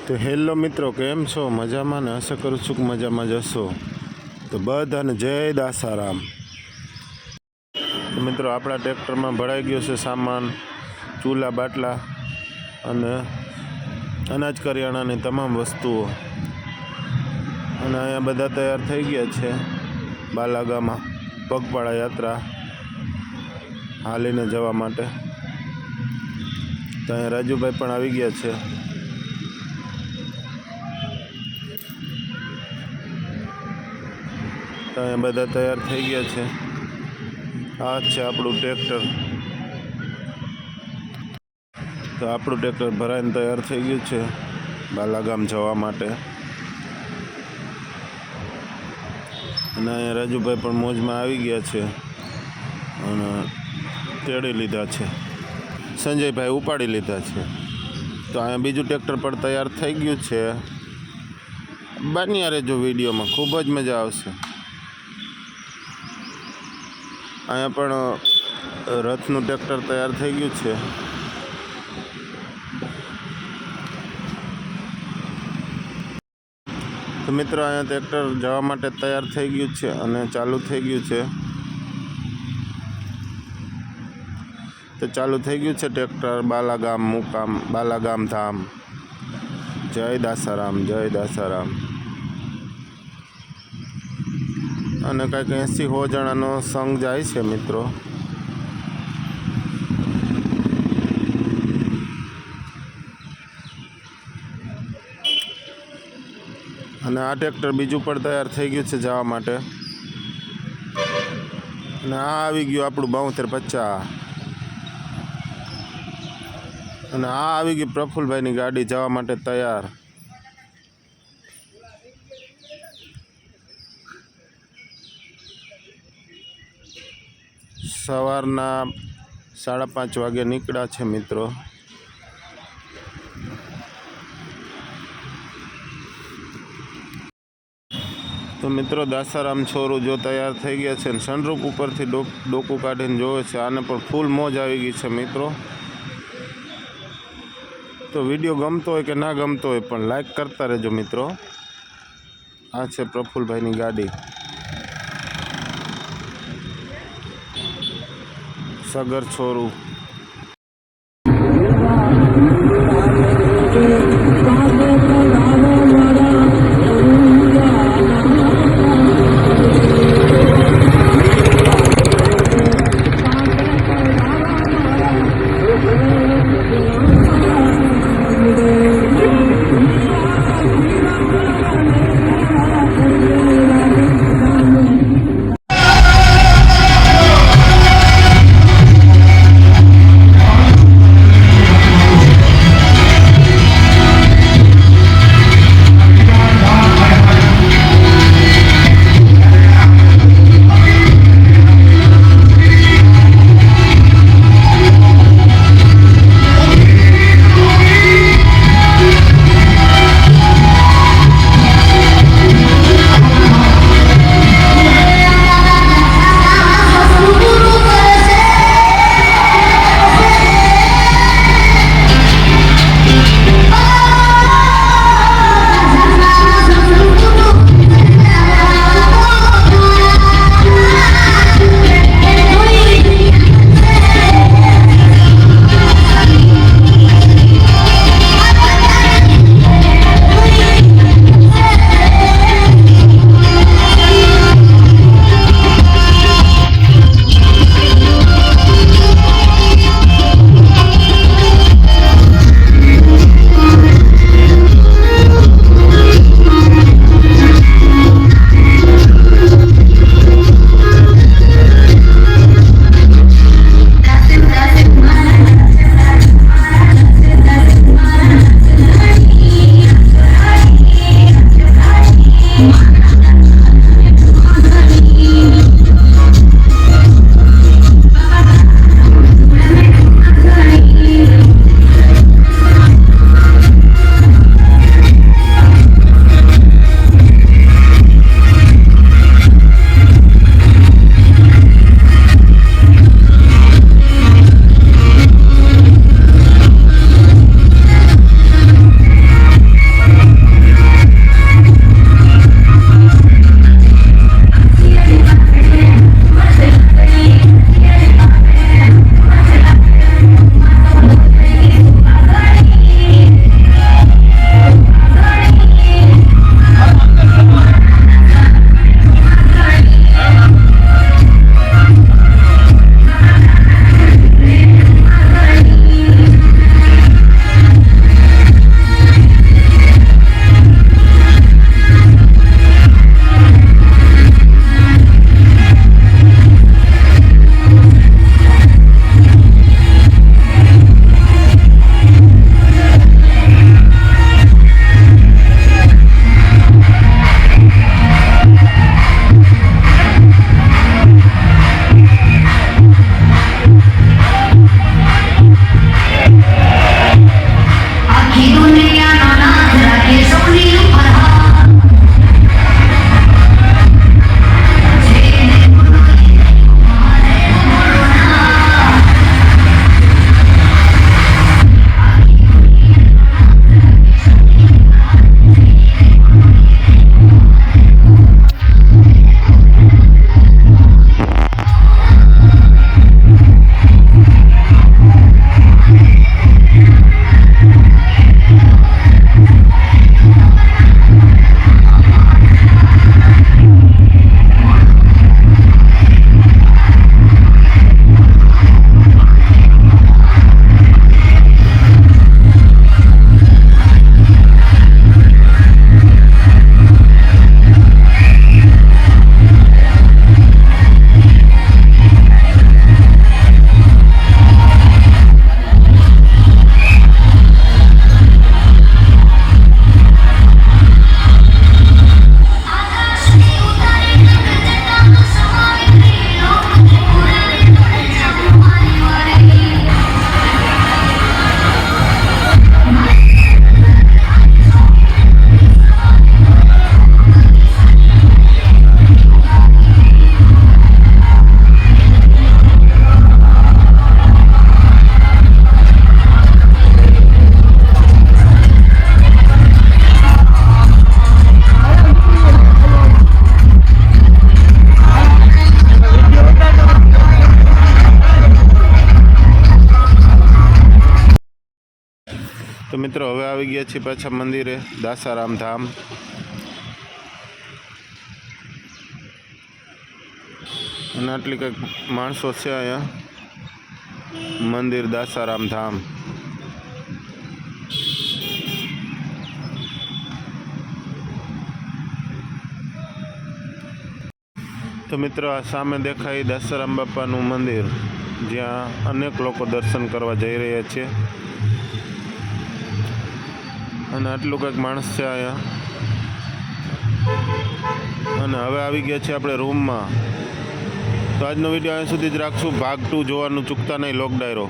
तो हेलो मित्रों केम छो मजा में ने आशा करूँ छूँ मजा में जशो। तो बधाने जय दासाराम। तो मित्रों अपना ट्रेक्टर में भराई गयो से सामान चूला बाटला अने अनाज करियाणानी तमाम वस्तुओं अने अहींया बधा तैयार थई गया छे। बालागाम पगपाळा यात्रा हालीने जवा माटे। तो अहींया राजूभाई पण आवी गया छे। तो अहींया बधा तैयार थई गया छे। आ छे आपणुं ट्रेक्टर। तो आपणुं ट्रेक्टर भराईने तैयार थई गयुं छे बालागाम जवा माटे। अने अहींया राजूभाई पण मोजमां आवी गया छे अने तेड़ी लीधा छे। संजयभाई उपाड़ी लीधा छे। तो अहींया बीजुं ट्रेक्टर पण तैयार थई गयुं छे। बन्या रहेजो विडियो में खूब ज मजा आवशे। अहींया पण रथनुं ट्रेक्टर तैयार थई गयुं छे। तो मित्रों अहींया ट्रेक्टर जवा माटे तैयार थई गयुं छे अने चालू थई गयुं छे। तो चालू थई गयुं छे ट्रेक्टर बालागाम मुकाम बालागाम धाम। जय दासाराम जय दासाराम। अने कंईक 80-100 जणानो संघ जाय छे मित्रों। अने आ ट्रेक्टर बीजुं पण तैयार थई गयुं छे जवा माटे। अने आ आवी गयुं आपणुं 7250 अने आ आवी गई प्रफुल्लभाईनी गाड़ी जवा माटे तैयार। सवारना 5:30 वागे निकळ्या छे मित्रों। तो मित्रों दासाराम छोरू जो तैयार थई गया छे। सनरूफ उपरथी डोकू काढीने जोवे छे। आने पण फूल मौज आवी गई छे मित्रों। तो विडियो गमतो होय के ना गमतो होय पण लाइक करता रहेजो मित्रों। आ छे प्रफुल्लभाईनी गाड़ी सगर छोरू। મિત્રો હવે આવી ગયા છીએ પાછા મંદિરે, દાસારામ ધામ. અને આટલી કંઈક માણસો છે અહીંયા મંદિર દાસારામ ધામ. તો મિત્રો આ સામે દેખાય દાસારામ બાપાનું મંદિર, જ્યાં અનેક લોકો દર્શન કરવા જઈ રહ્યા છે. અને આટલું કંઈક માણસ છે અહીંયા. અને હવે આવી ગયા છે આપણે રૂમમાં. તો આજનો વિડીયો અહીંયા સુધી જ રાખશું. ભાગ 2 જોવાનું ચૂકતા નહીં. લોક ડાયરો.